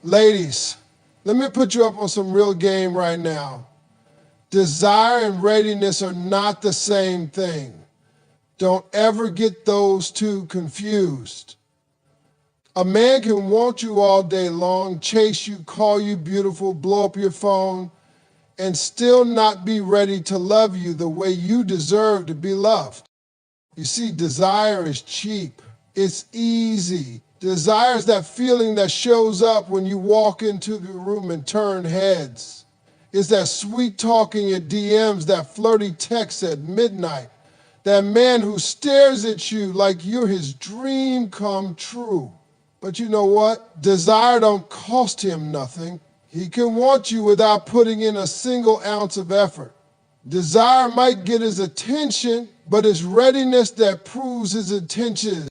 Ladies, let me put you up on some real game right now. Desire and readiness are not the same thing. Don't ever get those two confused. A man can want you all day long, chase you, call you beautiful, blow up your phone, and still not be ready to love you the way you deserve to be loved. You see, desire is cheap. It's easy. Desire is that feeling that shows up when you walk into the room and turn heads. It's that sweet talking in DMs, that flirty text at midnight, that man who stares at you like you're his dream come true. But you know what? Desire don't cost him nothing. He can want you without putting in a single ounce of effort. Desire might get his attention, but it's readiness that proves his intention.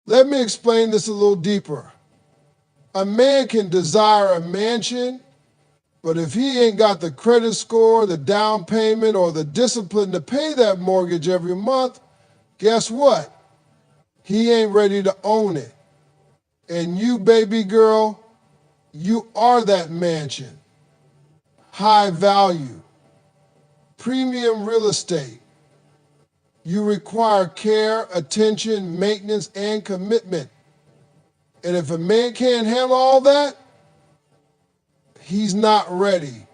Let me explain this a little deeper. A man can desire a mansion, but if he ain't got the credit score, the down payment, or the discipline to pay that mortgage every month, guess what? He ain't ready to own it. And you, baby girl, you are that mansion. High value, premium real estate. You require care, attention, maintenance, and commitment. And if a man can't handle all that, he's not ready.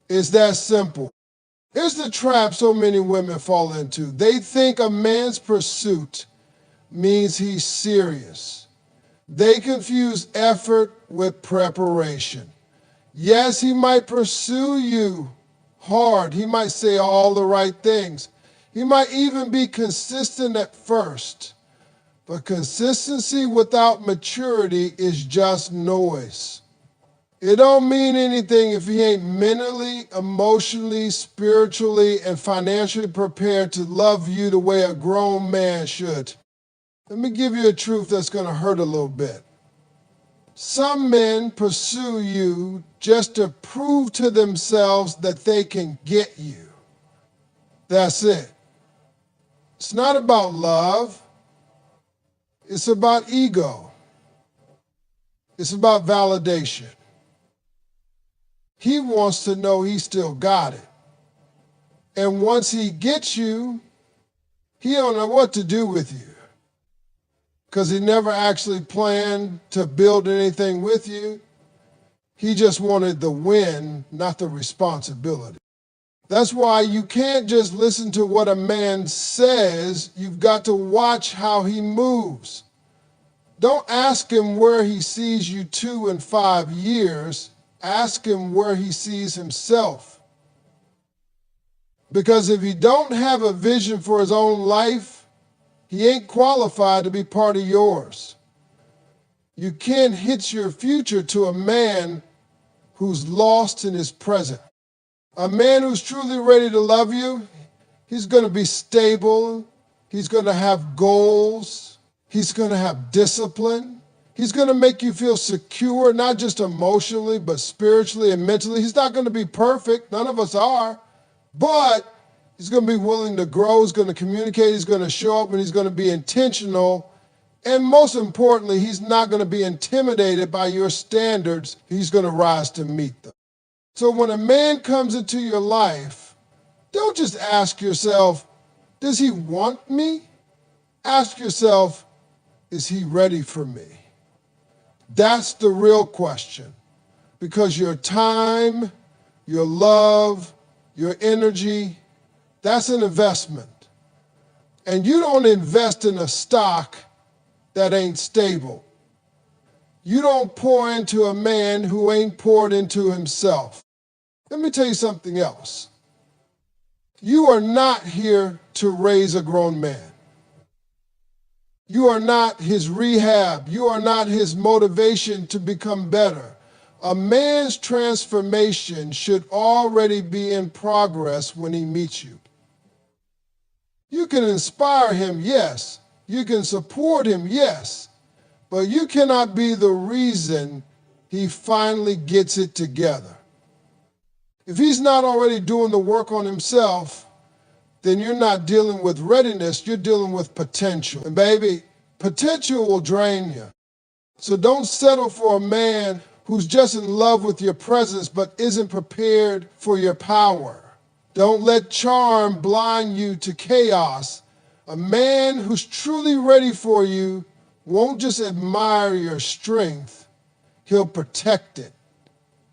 It's that simple. Here's the trap so many women fall into. They think a man's pursuit means he's serious. They confuse effort with preparation. Yes, he might pursue you hard. He might say all the right things. He might even be consistent at first. But consistency without maturity is just noise. It don't mean anything if he ain't mentally, emotionally, spiritually, and financially prepared to love you the way a grown man should. Let me give you a truth that's going to hurt a little bit. Some men pursue you just to prove to themselves that they can get you. That's it. It's not about love. It's about ego. It's about validation. He wants to know he still got it. And once he gets you, he don't know what to do with you. Because he never actually planned to build anything with you. He just wanted the win, not the responsibility. That's why you can't just listen to what a man says. You've got to watch how he moves. Don't ask him where he sees you 2 and 5 years. Ask him where he sees himself. Because if he don't have a vision for his own life, he ain't qualified to be part of yours. You can't hitch your future to a man who's lost in his present. A man who's truly ready to love you, he's going to be stable. He's going to have goals. He's going to have discipline. He's going to make you feel secure, not just emotionally, but spiritually and mentally. He's not going to be perfect. None of us are. But he's going to be willing to grow. He's going to communicate. He's going to show up, and he's going to be intentional. And most importantly, he's not going to be intimidated by your standards. He's going to rise to meet them. So when a man comes into your life, don't just ask yourself, does he want me? Ask yourself, is he ready for me? That's the real question. Because your time, your love, your energy, that's an investment. And you don't invest in a stock that ain't stable. You don't pour into a man who ain't poured into himself. Let me tell you something else. You are not here to raise a grown man. You are not his rehab. You are not his motivation to become better. A man's transformation should already be in progress when he meets you. You can inspire him, yes. You can support him, yes. But you cannot be the reason he finally gets it together. If he's not already doing the work on himself, then you're not dealing with readiness, you're dealing with potential. And baby, potential will drain you. So don't settle for a man who's just in love with your presence but isn't prepared for your power. Don't let charm blind you to chaos. A man who's truly ready for you won't just admire your strength, he'll protect it.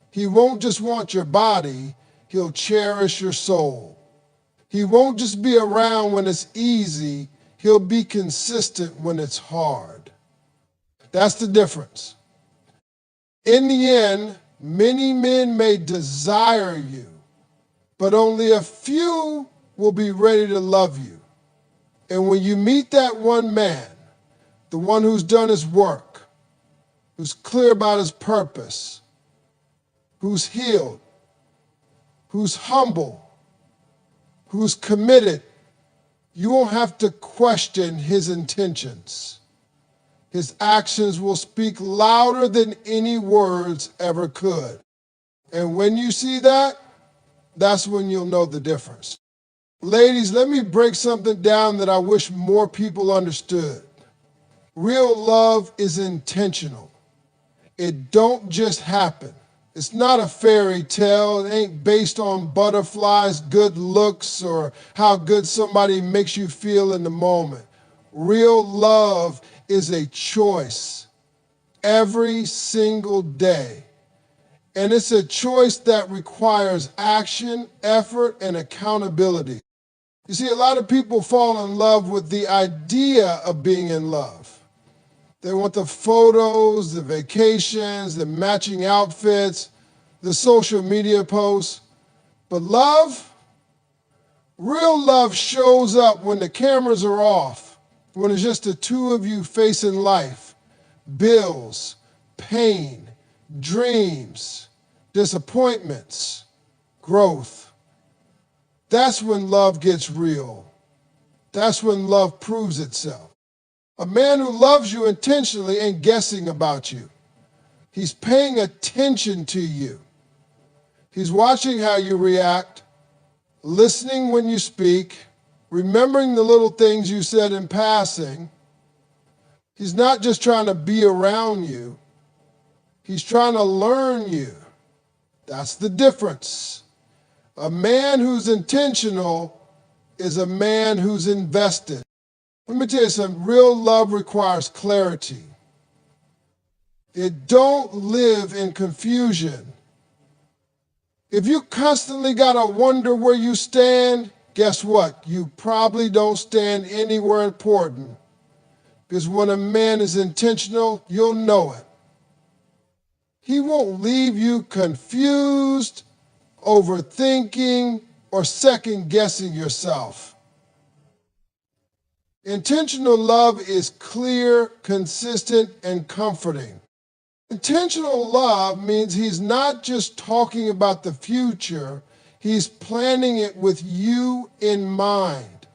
He won't just want your body, he'll cherish your soul. He won't just be around when it's easy, he'll be consistent when it's hard. That's the difference. In the end, many men may desire you, but only a few will be ready to love you. And when you meet that one man, the one who's done his work, who's clear about his purpose, who's healed, who's humble, who's committed, you won't have to question his intentions. His actions will speak louder than any words ever could. And when you see that, that's when you'll know the difference. Ladies, let me break something down that I wish more people understood. Real love is intentional. It don't just happen. It's not a fairy tale. It ain't based on butterflies, good looks, or how good somebody makes you feel in the moment. Real love is a choice every single day. And it's a choice that requires action, effort, and accountability. You see, a lot of people fall in love with the idea of being in love. They want the photos, the vacations, the matching outfits, the social media posts. But love, real love shows up when the cameras are off, when it's just the two of you facing life, bills, pain, dreams, disappointments, growth. That's when love gets real. That's when love proves itself. A man who loves you intentionally ain't guessing about you. He's paying attention to you. He's watching how you react, listening when you speak, remembering the little things you said in passing. He's not just trying to be around you. He's trying to learn you. That's the difference. A man who's intentional is a man who's invested. Let me tell you something, real love requires clarity. It don't live in confusion. If you constantly gotta wonder where you stand, guess what? You probably don't stand anywhere important. Because when a man is intentional, you'll know it. He won't leave you confused, overthinking, or second-guessing yourself. Intentional love is clear, consistent, and comforting. Intentional love means he's not just talking about the future, he's planning it with you in mind.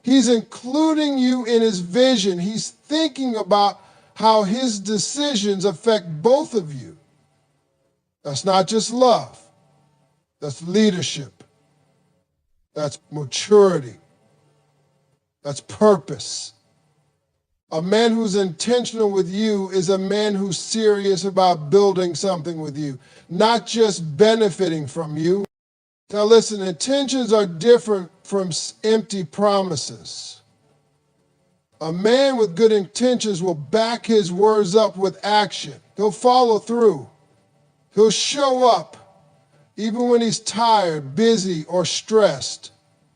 He's including you in his vision. He's thinking about how his decisions affect both of you. That's not just love. That's leadership. That's maturity. That's purpose. A man who's intentional with you is a man who's serious about building something with you, not just benefiting from you. Now listen, intentions are different from empty promises. A man with good intentions will back his words up with action. He'll follow through. He'll show up even when he's tired, busy, or stressed.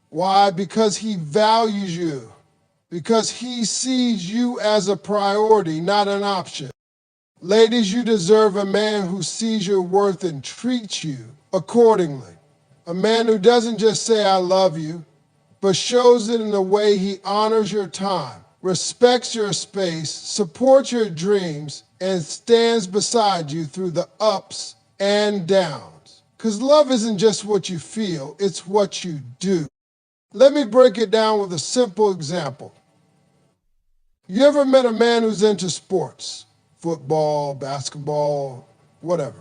Why? Because he values you. Because he sees you as a priority, not an option. Ladies, you deserve a man who sees your worth and treats you accordingly. A man who doesn't just say, I love you, but shows it in the way he honors your time, respects your space, supports your dreams, and stands beside you through the ups and downs. Because love isn't just what you feel, it's what you do. Let me break it down with a simple example. You ever met a man who's into sports? Football, basketball, whatever.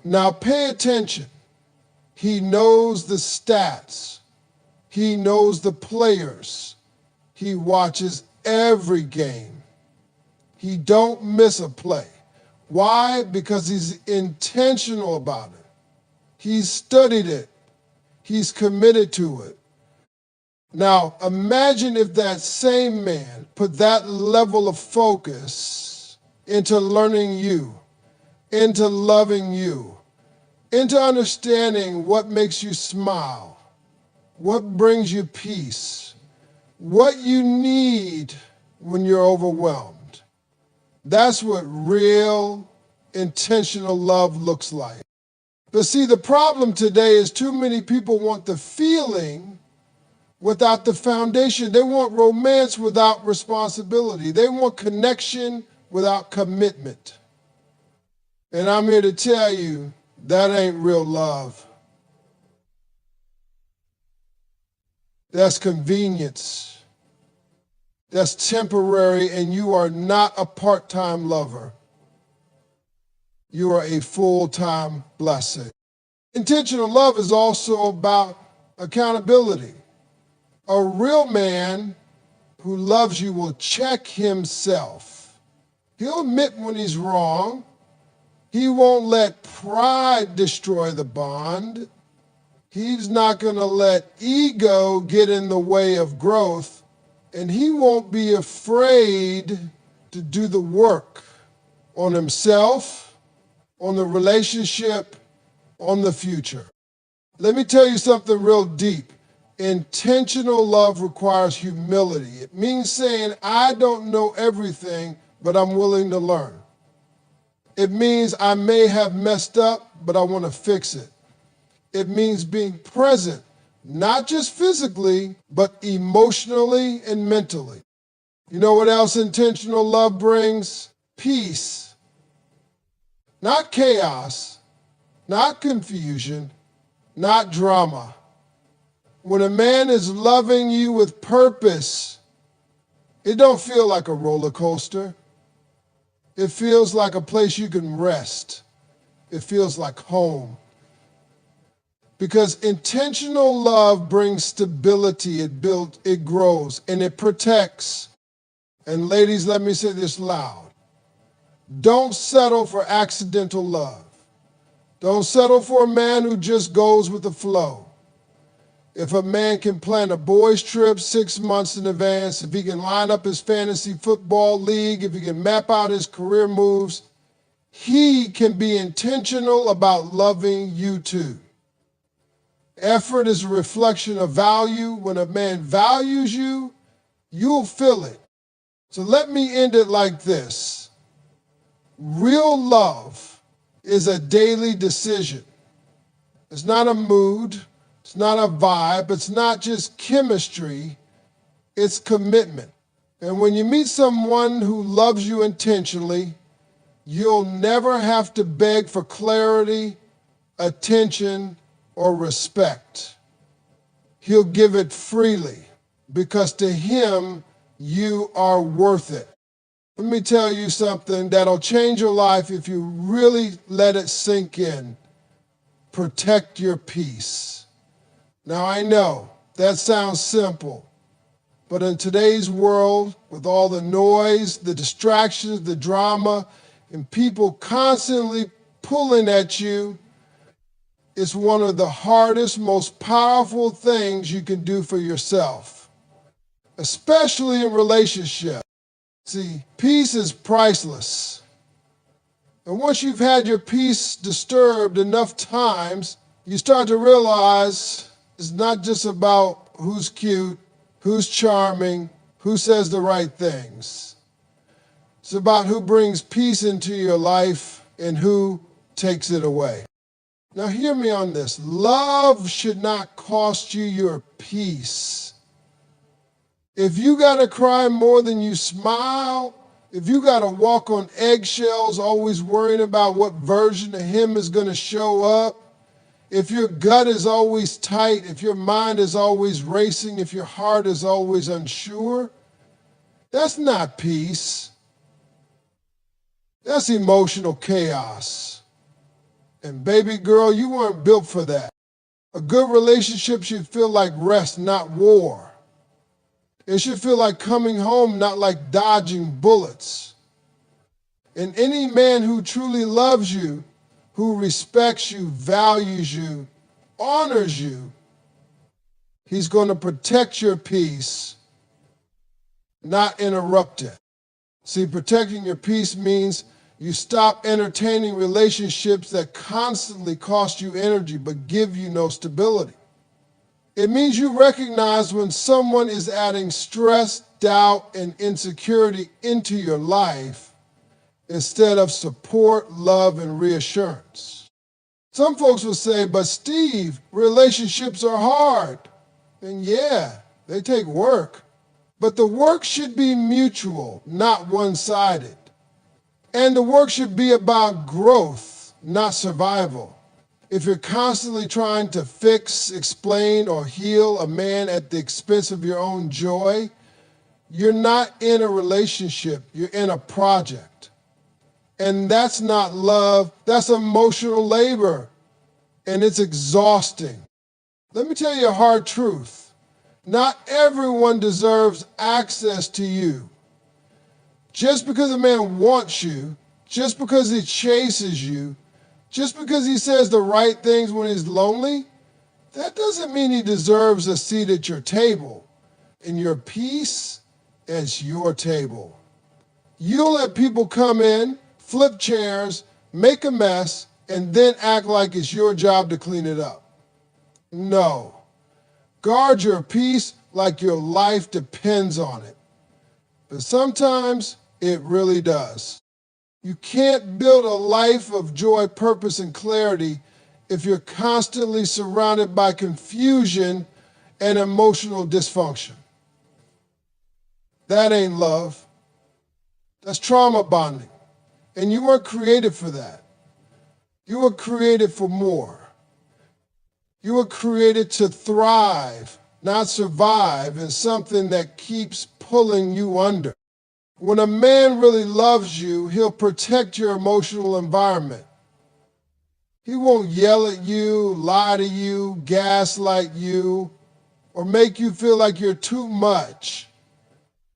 Now pay attention. He knows the stats. He knows the players. He watches every game. He don't miss a play. Why? Because he's intentional about it. He's studied it. He's committed to it. Now, imagine if that same man put that level of focus into learning you, into loving you, into understanding what makes you smile, what brings you peace, what you need when you're overwhelmed. That's what real, intentional love looks like. But see, the problem today is too many people want the feeling without the foundation. They want romance without responsibility. They want connection without commitment. And I'm here to tell you, that ain't real love. That's convenience. That's temporary, and you are not a part-time lover. You are a full-time blessing. Intentional love is also about accountability. A real man who loves you will check himself. He'll admit when he's wrong. He won't let pride destroy the bond. He's not going to let ego get in the way of growth. And he won't be afraid to do the work on himself, on the relationship, on the future. Let me tell you something real deep. Intentional love requires humility. It means saying, I don't know everything, but I'm willing to learn. It means I may have messed up, but I want to fix it. It means being present, not just physically, but emotionally and mentally. You know what else intentional love brings? Peace. Not chaos, not confusion, not drama. When a man is loving you with purpose, it don't feel like a roller coaster. It feels like a place you can rest. It feels like home. Because intentional love brings stability, it grows, and it protects. And ladies, let me say this loud. Don't settle for accidental love. Don't settle for a man who just goes with the flow. If a man can plan a boys' trip 6 months in advance, if he can line up his fantasy football league, if he can map out his career moves, he can be intentional about loving you too. Effort is a reflection of value. When a man values you, you'll feel it. So let me end it like this. Real love is a daily decision. It's not a mood. It's not a vibe. It's not just chemistry. It's commitment. And when you meet someone who loves you intentionally, you'll never have to beg for clarity, attention, or respect. He'll give it freely because to him, you are worth it. Let me tell you something that'll change your life if you really let it sink in. Protect your peace. Now, I know that sounds simple, but in today's world, with all the noise, the distractions, the drama, and people constantly pulling at you, it's one of the hardest, most powerful things you can do for yourself, especially in relationships. See, peace is priceless. And once you've had your peace disturbed enough times, you start to realize it's not just about who's cute, who's charming, who says the right things. It's about who brings peace into your life and who takes it away. Now hear me on this. Love should not cost you your peace. If you got to cry more than you smile, if you got to walk on eggshells always worrying about what version of him is going to show up, if your gut is always tight, if your mind is always racing, if your heart is always unsure, that's not peace. That's emotional chaos. And baby girl, you weren't built for that. A good relationship should feel like rest, not war. It should feel like coming home, not like dodging bullets. And any man who truly loves you, who respects you, values you, honors you, he's going to protect your peace, not interrupt it. See, protecting your peace means you stop entertaining relationships that constantly cost you energy but give you no stability. It means you recognize when someone is adding stress, doubt, and insecurity into your life instead of support, love, and reassurance. Some folks will say, but Steve, relationships are hard. And yeah, they take work. But the work should be mutual, not one-sided. And the work should be about growth, not survival. If you're constantly trying to fix, explain, or heal a man at the expense of your own joy, you're not in a relationship, you're in a project. And that's not love, that's emotional labor, and it's exhausting. Let me tell you a hard truth. Not everyone deserves access to you. Just because a man wants you, just because he chases you, just because he says the right things when he's lonely, that doesn't mean he deserves a seat at your table. And your peace is your table. You'll let people come in, flip chairs, make a mess, and then act like it's your job to clean it up. No. Guard your peace like your life depends on it. But sometimes it really does. You can't build a life of joy, purpose, and clarity if you're constantly surrounded by confusion and emotional dysfunction. That ain't love. That's trauma bonding. And you weren't created for that. You were created for more. You were created to thrive, not survive in something that keeps pulling you under. When a man really loves you, he'll protect your emotional environment. He won't yell at you, lie to you, gaslight you, or make you feel like you're too much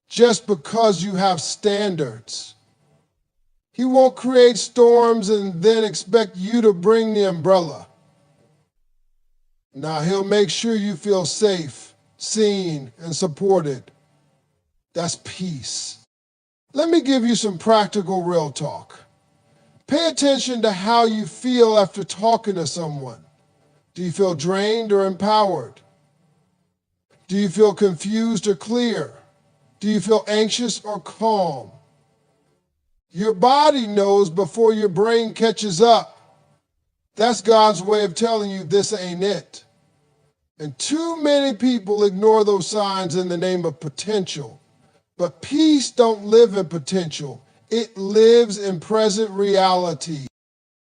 just because you have standards. He won't create storms and then expect you to bring the umbrella. Now, he'll make sure you feel safe, seen, and supported. That's peace. Let me give you some practical real talk. Pay attention to how you feel after talking to someone. Do you feel drained or empowered? Do you feel confused or clear? Do you feel anxious or calm? Your body knows before your brain catches up. That's God's way of telling you this ain't it. And too many people ignore those signs in the name of potential. But peace don't live in potential. It lives in present reality.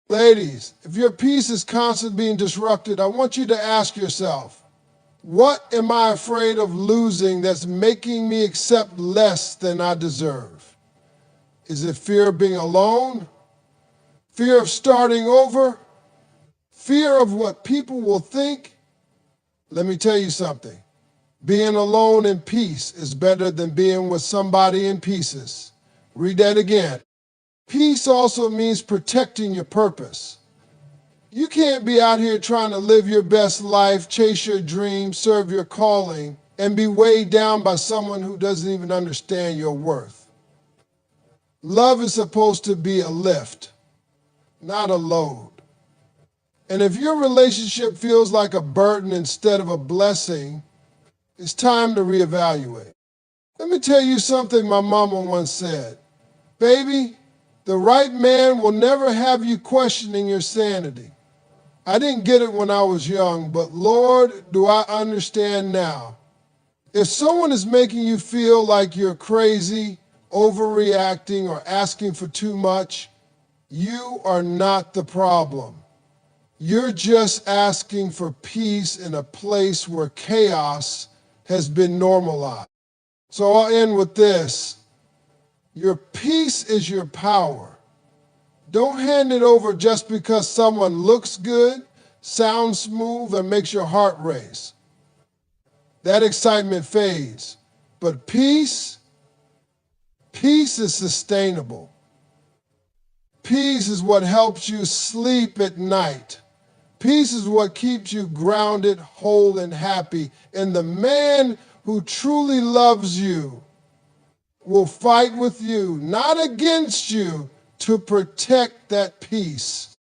Ladies, if your peace is constantly being disrupted, I want you to ask yourself, what am I afraid of losing that's making me accept less than I deserve? Is it fear of being alone? Fear of starting over? Fear of what people will think? Let me tell you something. Being alone in peace is better than being with somebody in pieces. Read that again. Peace also means protecting your purpose. You can't be out here trying to live your best life, chase your dreams, serve your calling, and be weighed down by someone who doesn't even understand your worth. Love is supposed to be a lift, not a load. And if your relationship feels like a burden instead of a blessing, it's time to reevaluate. Let me tell you something my mama once said. Baby, the right man will never have you questioning your sanity. I didn't get it when I was young, but Lord, do I understand now. If someone is making you feel like you're crazy, overreacting, or asking for too much, you are not the problem. You're just asking for peace in a place where chaos has been normalized. So I'll end with this. Your peace is your power. Don't hand it over just because someone looks good, sounds smooth, and makes your heart race. That excitement fades. But peace is sustainable. Peace is what helps you sleep at night. Peace is what keeps you grounded, whole, and happy. And the man who truly loves you will fight with you, not against you, to protect that peace.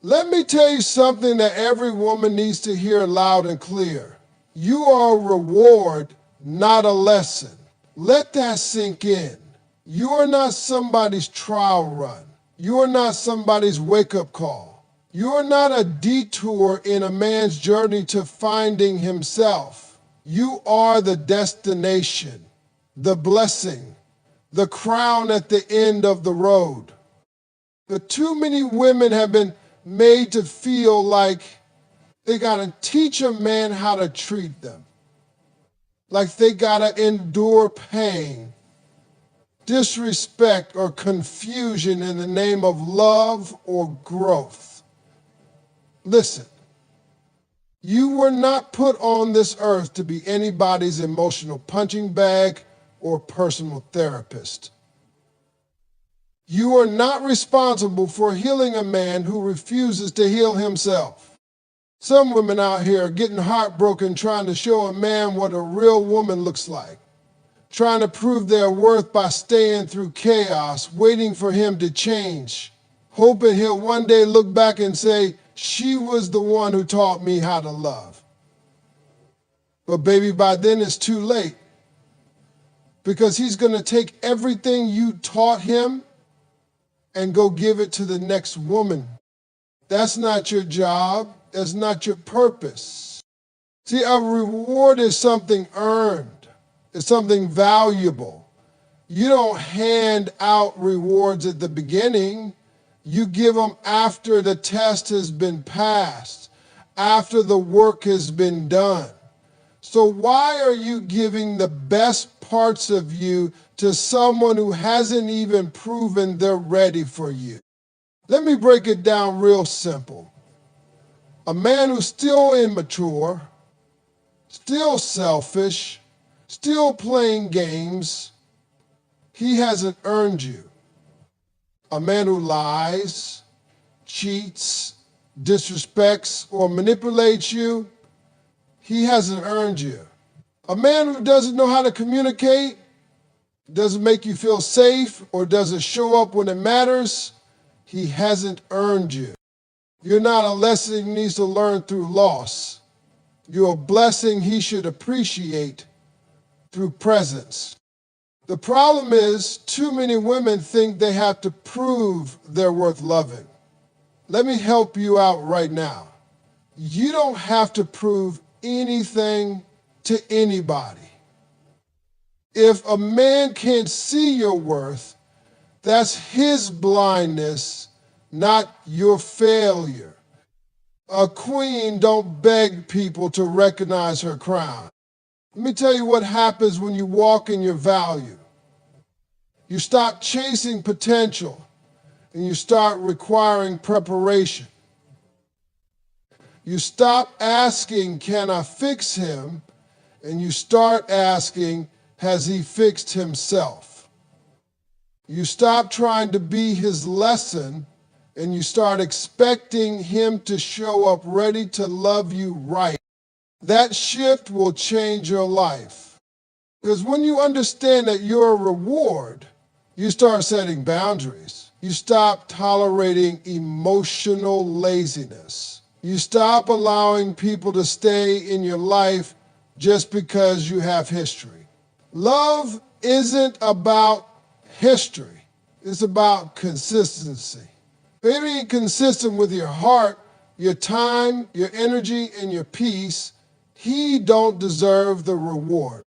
Let me tell you something that every woman needs to hear loud and clear. You are a reward, not a lesson. Let that sink in. You are not somebody's trial run. You are not somebody's wake-up call. You are not a detour in a man's journey to finding himself. You are the destination, the blessing, the crown at the end of the road. But too many women have been made to feel like they got to teach a man how to treat them. Like they got to endure pain, disrespect, or confusion in the name of love or growth. Listen, you were not put on this earth to be anybody's emotional punching bag or personal therapist. You are not responsible for healing a man who refuses to heal himself. Some women out here are getting heartbroken trying to show a man what a real woman looks like, trying to prove their worth by staying through chaos, waiting for him to change, hoping he'll one day look back and say, "She was the one who taught me how to love." But baby, by then it's too late, because he's going to take everything you taught him and go give it to the next woman. That's not your job. That's not your purpose. See, a reward is something earned. It's something valuable. You don't hand out rewards at the beginning. You give them after the test has been passed, after the work has been done. So why are you giving the best parts of you to someone who hasn't even proven they're ready for you? Let me break it down real simple. A man who's still immature, still selfish, still playing games, he hasn't earned you. A man who lies, cheats, disrespects, or manipulates you, he hasn't earned you. A man who doesn't know how to communicate, doesn't make you feel safe, or doesn't show up when it matters, he hasn't earned you. You're not a lesson he needs to learn through loss. You're a blessing he should appreciate through presence. The problem is, too many women think they have to prove they're worth loving. Let me help you out right now. You don't have to prove anything to anybody. If a man can't see your worth, that's his blindness, not your failure. A queen don't beg people to recognize her crown. Let me tell you what happens when you walk in your value. You stop chasing potential and you start requiring preparation. You stop asking, "Can I fix him?" and you start asking, "Has he fixed himself?" You stop trying to be his lesson and you start expecting him to show up ready to love you right. That shift will change your life. Because when you understand that you're a reward, you start setting boundaries. You stop tolerating emotional laziness. You stop allowing people to stay in your life just because you have history. Love isn't about history. It's about consistency. If it ain't consistent with your heart, your time, your energy, and your peace, he don't deserve the reward.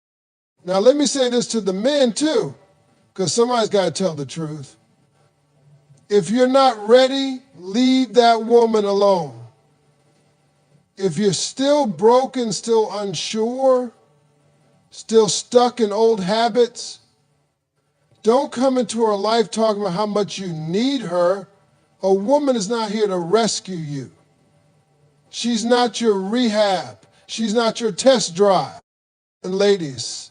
Now let me say this to the men too, because somebody's got to tell the truth. If you're not ready, leave that woman alone. If you're still broken, still unsure, still stuck in old habits, don't come into her life talking about how much you need her. A woman is not here to rescue you. She's not your rehab. She's not your test drive. And ladies,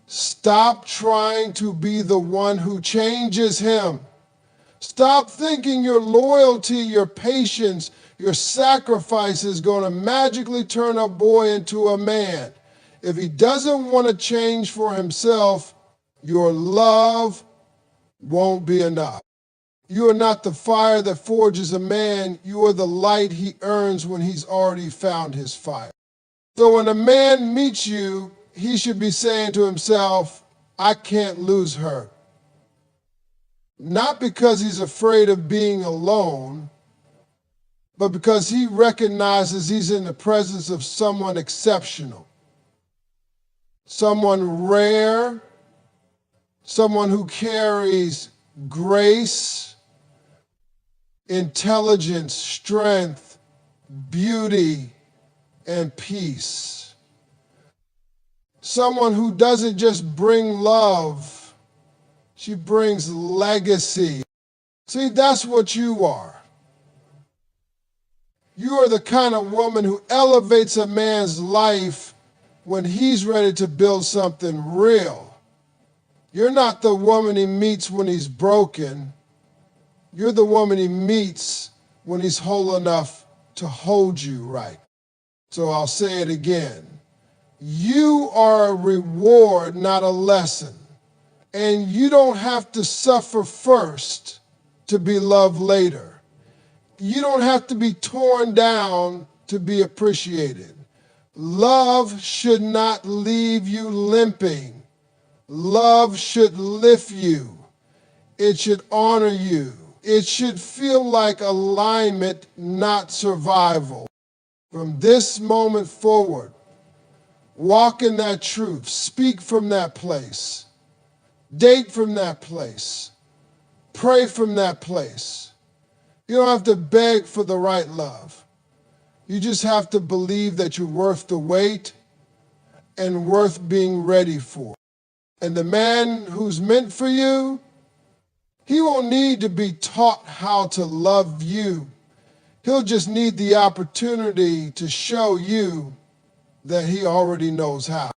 stop trying to be the one who changes him. Stop thinking your loyalty, your patience, your sacrifice is going to magically turn a boy into a man. If he doesn't want to change for himself, your love won't be enough. You are not the fire that forges a man. You are the light he earns when he's already found his fire. So when a man meets you, he should be saying to himself, I can't lose her. Not because he's afraid of being alone, but because he recognizes he's in the presence of someone exceptional, someone rare, someone who carries grace, intelligence, strength, beauty, and peace. Someone who doesn't just bring love, she brings legacy. See, that's what you are. You are the kind of woman who elevates a man's life when he's ready to build something real. You're not the woman he meets when he's broken. You're the woman he meets when he's whole enough to hold you right. So I'll say it again. You are a reward, not a lesson. And you don't have to suffer first to be loved later. You don't have to be torn down to be appreciated. Love should not leave you limping. Love should lift you. It should honor you. It should feel like alignment, not survival. From this moment forward, walk in that truth. Speak from that place. Date from that place. Pray from that place. You don't have to beg for the right love. You just have to believe that you're worth the wait and worth being ready for. And the man who's meant for you, he won't need to be taught how to love you. He'll just need the opportunity to show you that he already knows how.